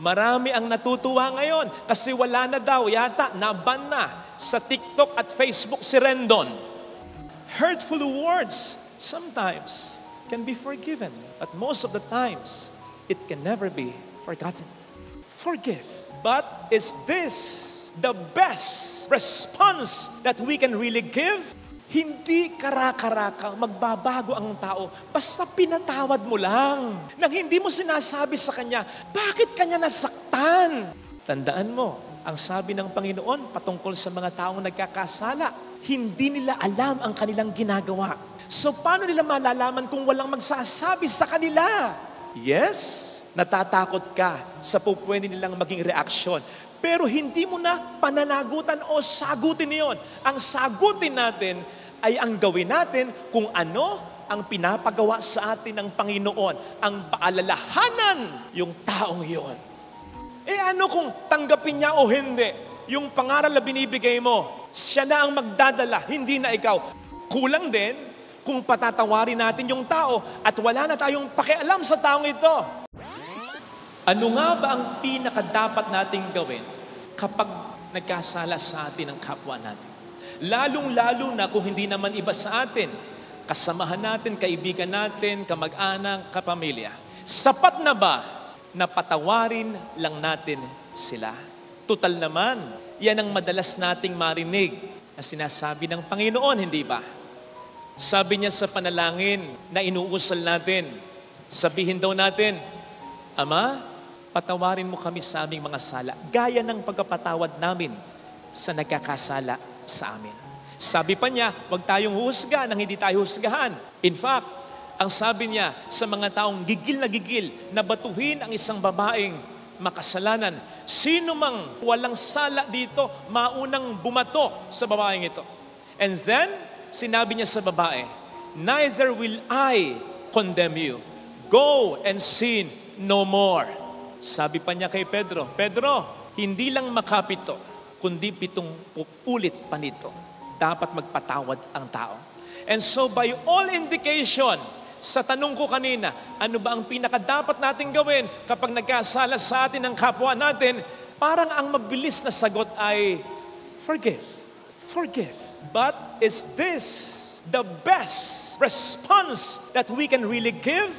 Marami ang natutuwa ngayon kasi wala na daw yata, naban na sa TikTok at Facebook si Rendon. Hurtful words sometimes can be forgiven, but most of the times, it can never be forgotten. Forgive. But is this the best response that we can really give? Hindi karaka-raka magbabago ang tao basta pinatawad mo lang. Nang hindi mo sinasabi sa kanya, bakit kanya nasaktan? Tandaan mo, ang sabi ng Panginoon patungkol sa mga taong nagkakasala, hindi nila alam ang kanilang ginagawa. So paano nila malalaman kung walang magsasabi sa kanila? Yes, natatakot ka sa pupwede nilang maging reaksyon. Pero hindi mo na pananagutan o sagutin niyon. Ang sagutin natin ay ang gawin natin kung ano ang pinapagawa sa atin ng Panginoon. Ang paalalahanan yung taong iyon. Ano kung tanggapin niya o hindi? Yung pangaral na binibigay mo, siya na ang magdadala, hindi na ikaw. Kulang din kung patatawarin natin yung tao at wala na tayong pakialam sa taong ito. Ano nga ba ang pinakadapat nating gawin kapag nagkasala sa atin ang kapwa natin? Lalong-lalo na kung hindi naman iba sa atin, kasamahan natin, kaibigan natin, kamag-anak, kapamilya. Sapat na ba na patawarin lang natin sila? Tutal naman, yan ang madalas nating marinig na sinasabi ng Panginoon, hindi ba? Sabi niya sa panalangin na inuusal natin, sabihin daw natin, Ama, patawarin mo kami sa aming mga sala, gaya ng pagkapatawad namin sa nagkakasala sa amin. Sabi pa niya, huwag tayong husga nang hindi tayo husgahan. In fact, ang sabi niya sa mga taong gigil na batuhin ang isang babaeng makasalanan, sino mang walang sala dito, maunang bumato sa babaeng ito. And then, sinabi niya sa babae, neither will I condemn you. Go and sin no more. Sabi pa niya kay Pedro, Pedro, hindi lang makapito, kundi 7 ulit pa nito. Dapat magpatawad ang tao. And so by all indication, sa tanong ko kanina, ano ba ang pinakadapat natin gawin kapag nagkasala sa atin ang kapwa natin? Parang ang mabilis na sagot ay, forgive. Forgive. But is this the best response that we can really give?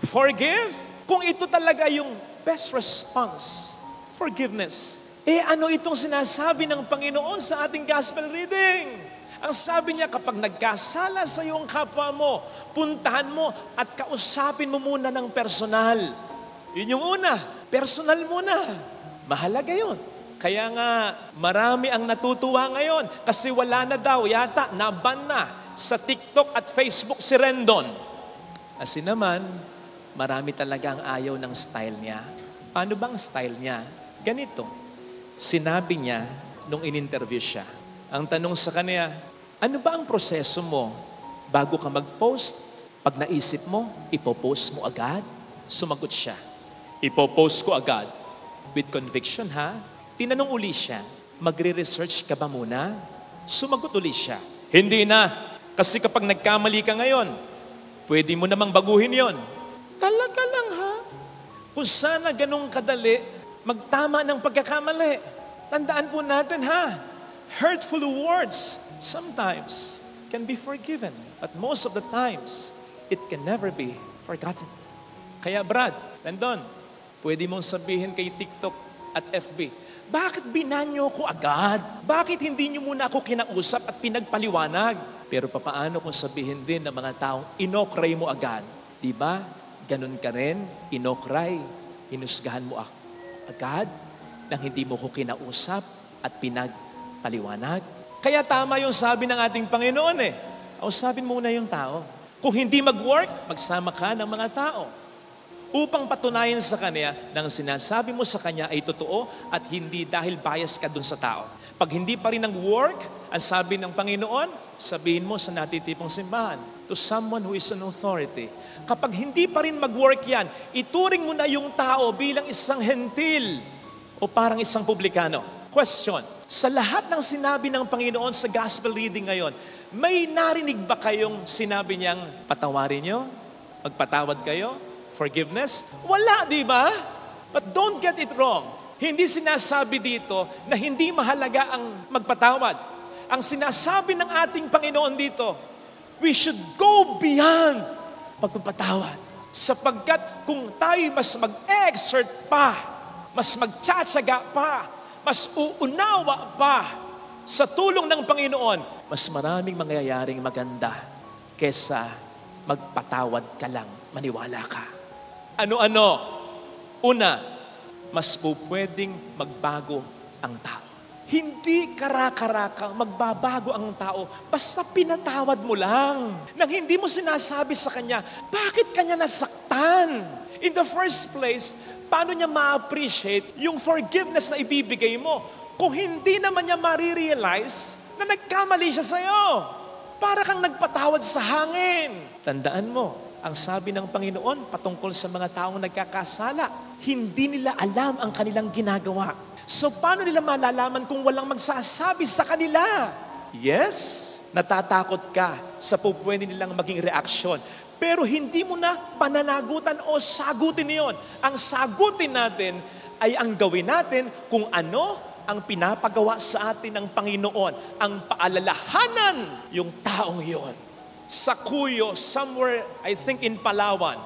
Forgive? Kung ito talaga yung best response, forgiveness, ano itong sinasabi ng Panginoon sa ating gospel reading? Ang sabi niya, kapag nagkasala sa iyong kapwa mo, puntahan mo at kausapin mo muna ng personal. Yun yung una, personal muna. Mahalaga yun. Kaya nga, marami ang natutuwa ngayon kasi wala na daw yata, naban na sa TikTok at Facebook si Rendon. Kasi naman, marami talaga ang ayaw ng style niya. Paano bang style niya? Ganito. Sinabi niya nung in-interview siya, ang tanong sa kanya, ano ba ang proseso mo bago ka mag-post? Pag naisip mo, ipopost mo agad? Sumagot siya, ipopost ko agad. With conviction ha? Tinanong uli siya, magre-research ka ba muna? Sumagot uli siya, hindi na. Kasi kapag nagkamali ka ngayon, pwede mo namang baguhin yon. Talaga lang ha? Kung sana ganun kadali, magtama ng pagkakamali. Tandaan po natin ha, hurtful words sometimes can be forgiven, but most of the times, it can never be forgotten. Kaya Brad, Rendon, pwede mong sabihin kay TikTok at FB, bakit binanyo ko agad? Bakit hindi niyo muna ako kinausap at pinagpaliwanag? Pero papaano kung sabihin din ng mga taong inokray mo agad? Diba? Ganun ka rin, inokray, hinusgahan mo agad nang hindi mo ko kinausap at pinagpaliwanag. Kaya tama yung sabi ng ating Panginoon Kausapin muna yung tao. Kung hindi mag-work, magsama ka ng mga tao. Upang patunayan sa kanya na ang sinasabi mo sa kanya ay totoo at hindi dahil bias ka dun sa tao. Pag hindi pa rin nag-work, ang sabi ng Panginoon, sabihin mo sa natitipong simbahan, to someone who is an authority. Kapag hindi pa rin mag-work yan, ituring mo na yung tao bilang isang hentil o parang isang publikano. Question, sa lahat ng sinabi ng Panginoon sa gospel reading ngayon, may narinig ba kayong sinabi niyang patawarin niyo? Magpatawad kayo? Forgiveness? Wala, di ba? But don't get it wrong. Hindi sinasabi dito na hindi mahalaga ang magpatawad. Ang sinasabi ng ating Panginoon dito, we should go beyond pagpapatawad. Sapagkat kung tayo mas mag-exert pa, mas magtsatsaga pa, mas uunawa pa sa tulong ng Panginoon, mas maraming mangyayaring maganda kesa magpatawad ka lang, maniwala ka. Ano-ano? Una, mas pwedeng magbago ang tao. Hindi karaka-raka magbabago ang tao basta pinatawad mo lang. Nang hindi mo sinasabi sa kanya, bakit kanya nasaktan? In the first place, paano niya ma-appreciate yung forgiveness na ibibigay mo kung hindi naman niya marirealize na nagkamali siya sa'yo? Para kang nagpatawad sa hangin. Tandaan mo, ang sabi ng Panginoon patungkol sa mga taong nagkakasala, hindi nila alam ang kanilang ginagawa. So paano nila malalaman kung walang magsasabi sa kanila? Yes, natatakot ka sa pwede nilang maging reaksyon. Pero hindi mo na pananagutan o sagutin niyon. Ang sagutin natin ay ang gawin natin kung ano ang pinapagawa sa atin ng Panginoon. Ang paalalahanan yung taong iyon. Sa Cuyo, somewhere, I think in Palawan,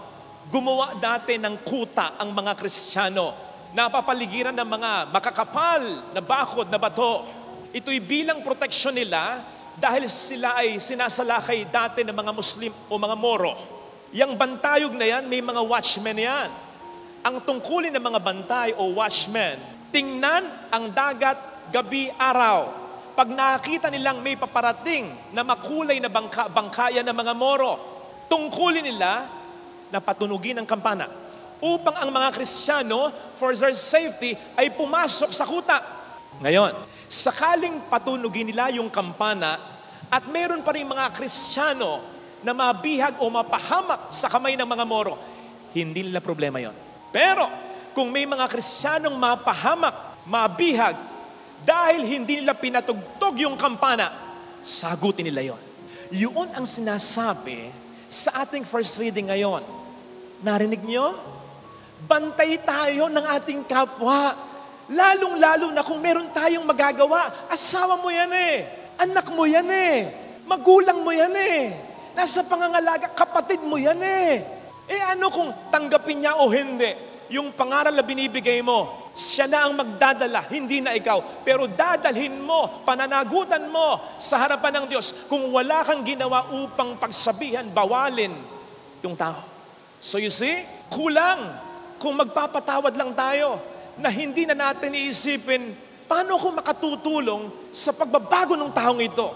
gumawa dati ng kuta ang mga Kristiyano. Napapaligiran ng mga makakapal na bakod na bato. Ito'y bilang proteksyon nila dahil sila ay sinasalakay dati ng mga Muslim o mga Moro. Yang bantayog na yan, may mga watchmen yan. Ang tungkulin ng mga bantay o watchmen, tingnan ang dagat gabi-araw. Pag nakita nilang may paparating na makulay na bangkaya ng mga Moro, tungkulin nila na patunugin ang kampana upang ang mga Kristiyano, for their safety, ay pumasok sa kuta. Ngayon, sakaling patunugin nila yung kampana at meron pa rin mga Kristiyano na mabihag o mapahamak sa kamay ng mga Moro, hindi nila problema yon. Pero, kung may mga Kristiyanong mapahamak, mabihag, dahil hindi nila pinatugtog yung kampana, sagutin nila yon. Yun ang sinasabi sa ating first reading ngayon. Narinig niyo? Bantay tayo ng ating kapwa. Lalong-lalo na kung meron tayong magagawa. Asawa mo yan eh. Anak mo yan eh. Magulang mo yan eh. Nasa pangangalaga, kapatid mo yan eh. Eh ano kung tanggapin niya o hindi? Yung pangaral na binibigay mo, siya na ang magdadala, hindi na ikaw. Pero dadalhin mo, pananagutan mo sa harapan ng Diyos kung wala kang ginawa upang pagsabihan, bawalin yung tao. So you see, kulang kung magpapatawad lang tayo na hindi na natin iisipin, paano ko makatutulong sa pagbabago ng taong ito?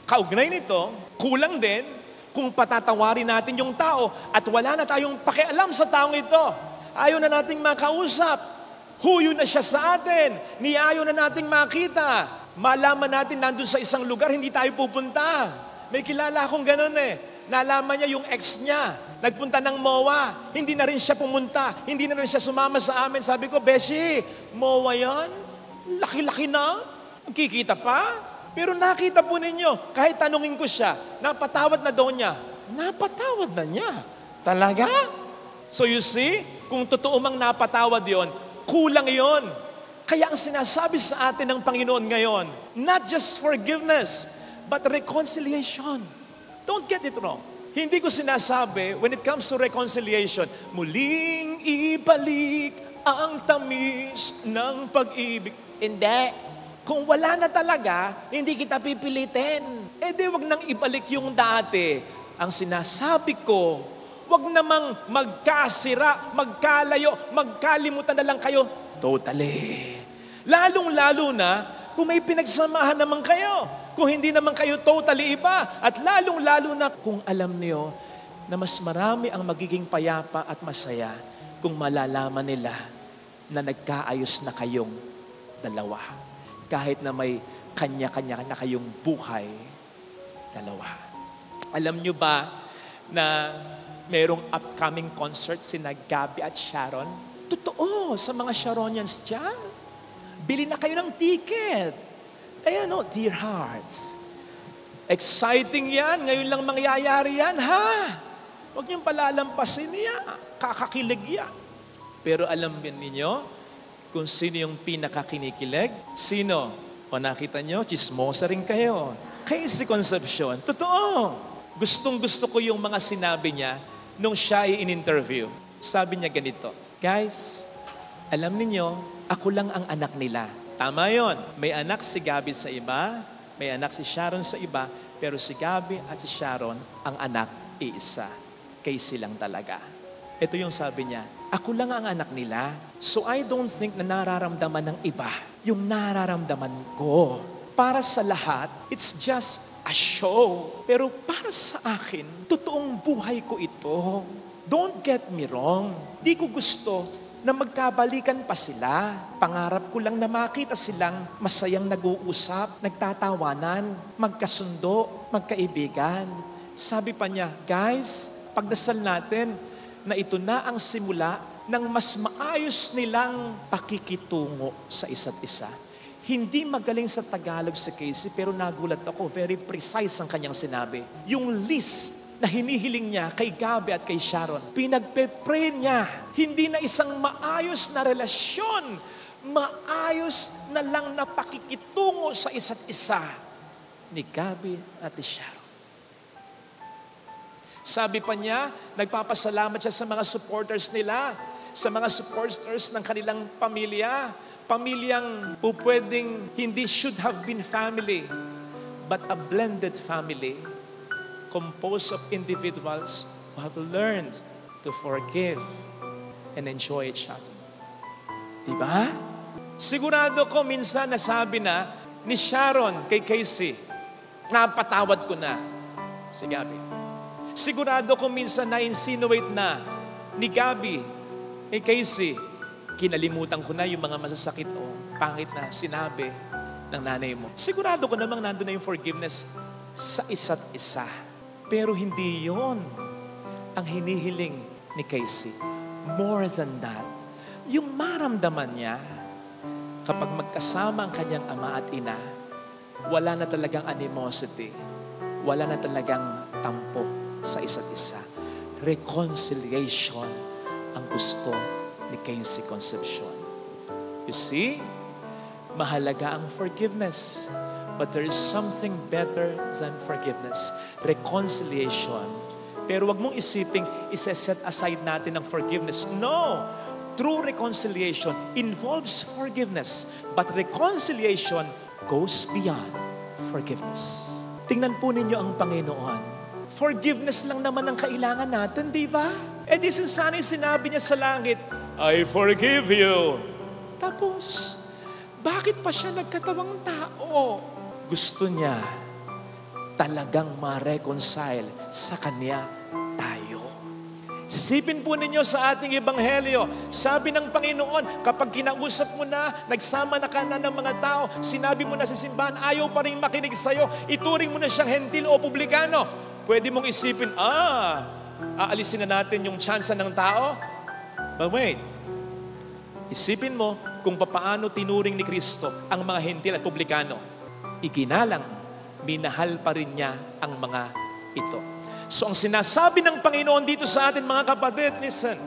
Kaugnay nito, kulang din kung patatawarin natin yung tao at wala na tayong pakialam sa taong ito. Ayaw na nating makausap. Huyo na siya sa atin. Niayaw na nating makita. Malaman natin nandun sa isang lugar, hindi tayo pupunta. May kilala akong ganun eh. Nalaman niya yung ex niya. Nagpunta ng MOA. Hindi na rin siya pumunta. Hindi na rin siya sumama sa amin. Sabi ko, Beshi, MOA yan? Laki-laki na. Kikita pa. Pero nakita po ninyo, kahit tanungin ko siya, napatawad na daw niya. Napatawad na niya. Talaga? So you see, kung totoo mang napatawad yon, kulang yon. Kaya ang sinasabi sa atin ng Panginoon ngayon, not just forgiveness, but reconciliation. Don't get it wrong. Hindi ko sinasabi, when it comes to reconciliation, muling ibalik ang tamis ng pag-ibig. Hindi. Kung wala na talaga, hindi kita pipilitin. Eh di wag nang ibalik yung dati. Ang sinasabi ko, wag namang magkasira, magkalayo, magkalimutan na lang kayo. Totally. Lalong-lalo na kung may pinagsamahan naman kayo. Kung hindi naman kayo totally iba. At lalong-lalo na kung alam niyo na mas marami ang magiging payapa at masaya kung malalaman nila na nagkaayos na kayong dalawa. Kahit na may kanya-kanya na kayong buhay, dalawa. Alam niyo ba na merong upcoming concert sina Gabby at Sharon? Totoo, sa mga Sharonians dyan. Bili na kayo ng ticket. Ayan o, dear hearts. Exciting yan. Ngayon lang mangyayari yan, ha? Huwag niyong palalampasin yan. Kakakilig yan. Pero alam ninyo kung sino yung pinakakinikilig? Sino? O nakita nyo, chismosa rin kayo. Casey Concepcion. Totoo. Gustong-gusto ko yung mga sinabi niya nung siya ay in-interview. Sabi niya ganito, guys, alam ninyo, ako lang ang anak nila. Tama yon. May anak si Gabby sa iba, may anak si Sharon sa iba, pero si Gabby at si Sharon, ang anak iisa. Casey lang talaga. Ito yung sabi niya, ako lang ang anak nila. So I don't think na nararamdaman ng iba yung nararamdaman ko. Para sa lahat, it's just a show. Pero para sa akin, totoong buhay ko ito. Don't get me wrong. Di ko gusto na magkabalikan pa sila. Pangarap ko lang na makita silang masayang nag-uusap, nagtatawanan, magkasundo, magkaibigan. Sabi pa niya, guys, pagdasal natin na ito na ang simula ng mas maayos nilang pakikitungo sa isa't isa. Hindi magaling sa Tagalog si Casey, pero nagulat ako, very precise ang kanyang sinabi. Yung list na hinihiling niya kay Gabby at kay Sharon, pinagpe-pray niya. Hindi na isang maayos na relasyon, maayos na lang na pakikitungo sa isa't isa ni Gabby at ni Sharon. Sabi pa niya, nagpapasalamat siya sa mga supporters nila, sa mga supporters ng kanilang pamilya. Pamilyang pwedeng hindi should have been family, but a blended family composed of individuals who have learned to forgive and enjoy each other. Diba? Sigurado ko minsan nasabi na ni Sharon kay Casey, napatawad ko na si Gabby. Sigurado ko minsan na-insinuate na ni Gabby kay Casey, kinalimutan ko na yung mga masasakit o pangit na sinabi ng nanay mo. Sigurado ko namang nandun na yung forgiveness sa isa't isa. Pero hindi yon ang hinihiling ni Casey. More than that, yung maramdaman niya kapag magkasama ang kanyang ama at ina, wala na talagang animosity, wala na talagang tampo sa isa't isa. Reconciliation ang gusto ni Casey Concepcion. You see, mahalaga ang forgiveness. But there is something better than forgiveness. Reconciliation. Pero wag mong isiping isa-set aside natin ang forgiveness. No! True reconciliation involves forgiveness. But reconciliation goes beyond forgiveness. Tingnan po ninyo ang Panginoon. Forgiveness lang naman ang kailangan natin, di ba? Eh di sana'y sinabi niya sa langit, I forgive you. Tapos, bakit pa siya nagkatawang tao? Gusto niya talagang ma-reconcile sa Kanya tayo. Sipin po ninyo sa ating ebanghelyo. Sabi ng Panginoon, kapag kinausap mo na, nagsama na ka na ng mga tao, sinabi mo na sa simbahan, ayaw pa rin makinig sa'yo, ituring mo na siyang hentil o publikano. Pwede mong isipin, aalisin na natin yung tsansa ng tao? But wait, isipin mo kung papaano tinuring ni Kristo ang mga hentil at publikano. Iginalang, minahal pa rin niya ang mga ito. So ang sinasabi ng Panginoon dito sa atin mga kapatid, listen,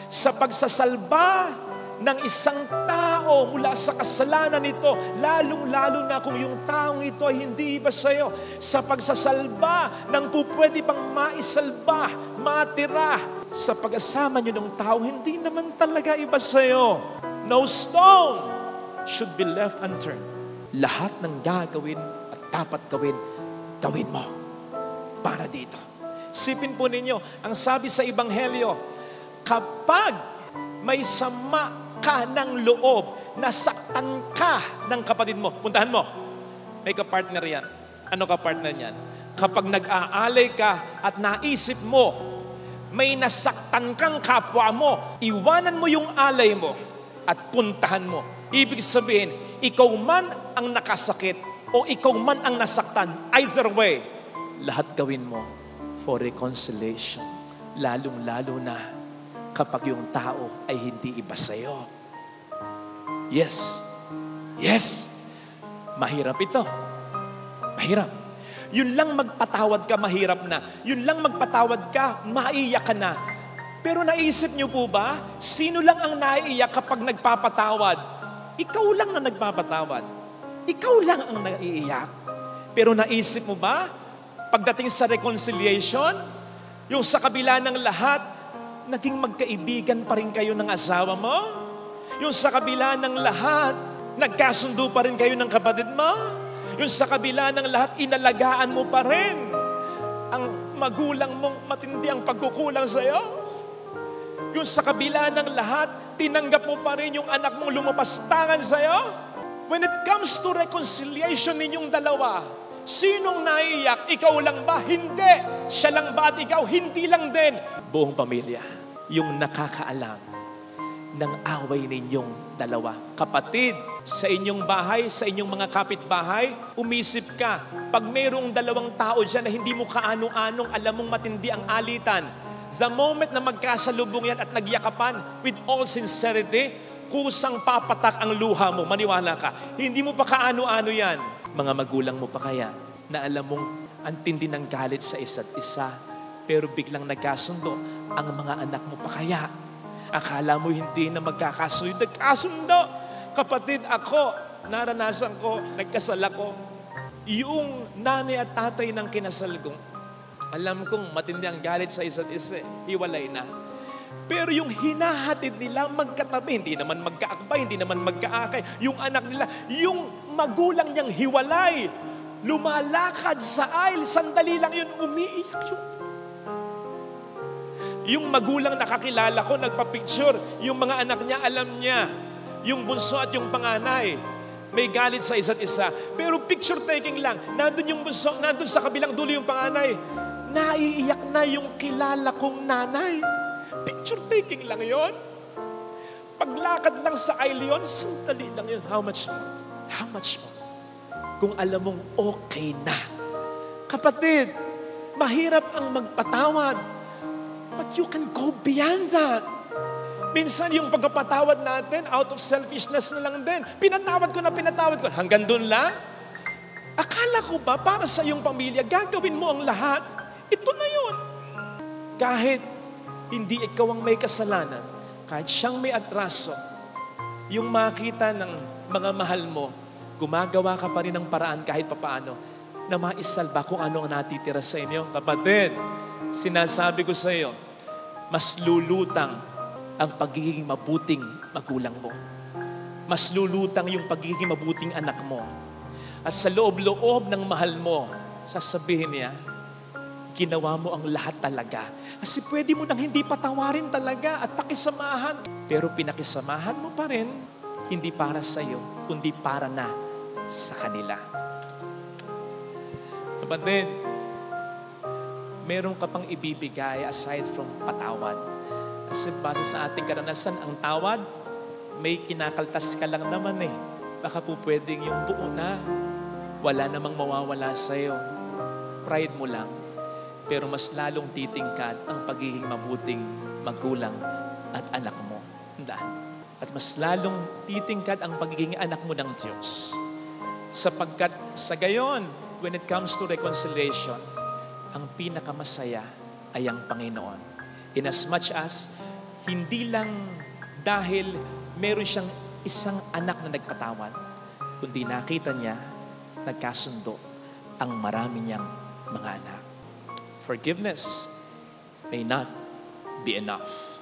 sa pagsasalba ng isang tao mula sa kasalanan nito, lalong-lalo na kung yung taong ito ay hindi iba sa'yo, sa pagsasalba ng pupwede pang maisalba, matira, sa pag-asama nyo ng tao, hindi naman talaga iba sa'yo. No stone should be left unturned. Lahat ng gagawin at dapat gawin, gawin mo para dito. Sipin po ninyo, ang sabi sa Ebanghelyo, kapag may sama ka ng loob, nasaktan ka ng kapatid mo, puntahan mo, may kapartner yan. Ano kapartner yan? Kapag nag-aalay ka at naisip mo, may nasaktan kang kapwa mo, iwanan mo yung alay mo at puntahan mo. Ibig sabihin, ikaw man ang nakasakit o ikaw man ang nasaktan, either way, lahat gawin mo for reconciliation. Lalong-lalo na kapag yung tao ay hindi iba sa'yo. Yes. Yes. Mahirap ito. Mahirap. Yun lang magpatawad ka, mahirap na. Yun lang magpatawad ka, maiyak ka na. Pero naisip niyo po ba, sino lang ang naiiyak kapag nagpapatawad? Ikaw lang na nagpapatawad. Ikaw lang ang naiiyak. Pero naisip mo ba, pagdating sa reconciliation, yung sa kabila ng lahat, naging magkaibigan pa rin kayo ng asawa mo? Yung sa kabila ng lahat, nagkasundo pa rin kayo ng kapatid mo? Yung sa kabila ng lahat, inalagaan mo pa rin ang magulang mong matindi ang pagkukulang sa'yo? Yung sa kabila ng lahat, tinanggap mo pa rin yung anak mong lumapastangan sa'yo? When it comes to reconciliation ninyong dalawa, sinong naiiyak? Ikaw lang ba? Hindi. Siya lang ba at ikaw? Hindi lang din. Buong pamilya, yung nakakaalam ng away ninyong dalawa. Kapatid, sa inyong bahay, sa inyong mga kapitbahay, umisip ka, pag mayroong dalawang tao dyan na hindi mo kaano-anong, alam mong matindi ang alitan, the moment na magkasalubong yan at nagyakapan, with all sincerity, kusang papatak ang luha mo, maniwala ka. Hindi mo pa kaano-ano yan. Mga magulang mo pa kaya, na alam mong ang tindi ng galit sa isa't isa, pero biglang nagkasundo, ang mga anak mo pa kaya. Akala mo hindi na magkakasundo. Nagkasundo. Kapatid, ako, naranasan ko, nagkasal ako. Yung nanay at tatay ng kinasal ko, alam kong matindi ang galit sa isa't isa, hiwalay na. Pero yung hinahatid nila magkatabi, hindi naman magkaakbay, hindi naman magkaakay. Yung anak nila, yung magulang niyang hiwalay, lumalakad sa aisle, sandali lang yun, umiiyak yun. Yung magulang nakakilala ko, nagpa-picture, yung mga anak niya, alam niya, yung bunso at yung panganay, may galit sa isa't isa. Pero picture taking lang, nandun yung bunso, nandun sa kabilang dulo yung panganay, naiiyak na yung kilala kong nanay. Picture taking lang yon. Paglakad lang sa aisle yun, sandali lang yun. How much more? How much more? Kung alam mong okay na. Kapatid, mahirap ang magpatawad. But you can go beyond that. Minsan yung pagpapatawad natin, out of selfishness na lang din. Pinatawad ko. Hanggang doon lang? Akala ko ba, para sa iyong pamilya, gagawin mo ang lahat? Ito na yun. Kahit hindi ikaw ang may kasalanan, kahit siyang may atraso, yung makita ng mga mahal mo, gumagawa ka pa rin ng paraan kahit papaano na maisalba kung ano ang natitira sa inyo. Kapatid, sinasabi ko sa iyo, mas lulutang ang pagiging mabuting magulang mo. Mas lulutang yung pagiging mabuting anak mo. At sa loob-loob ng mahal mo, sasabihin niya, ginawa mo ang lahat talaga. Kasi pwede mo nang hindi patawarin talaga at pakisamahan. Pero pinakisamahan mo pa rin, hindi para sa iyo, kundi para na sa kanila. Kapatid, meron ka pang ibibigay aside from patawad. Kasi base sa ating karanasan, ang tawad, may kinakaltas ka lang naman eh. Baka po pwedeng yung buo na, wala namang mawawala sa'yo. Pride mo lang. Pero mas lalong titingkad ang pagiging mabuting magulang at anak mo. Tandaan. At mas lalong titingkad ang pagiging anak mo ng Diyos. Sapagkat sa gayon, when it comes to reconciliation, ang pinakamasaya ay ang Panginoon. In as much as, hindi lang dahil meron siyang isang anak na nagpatawad, kundi nakita niya, nagkasundo ang marami niyang mga anak. Forgiveness may not be enough.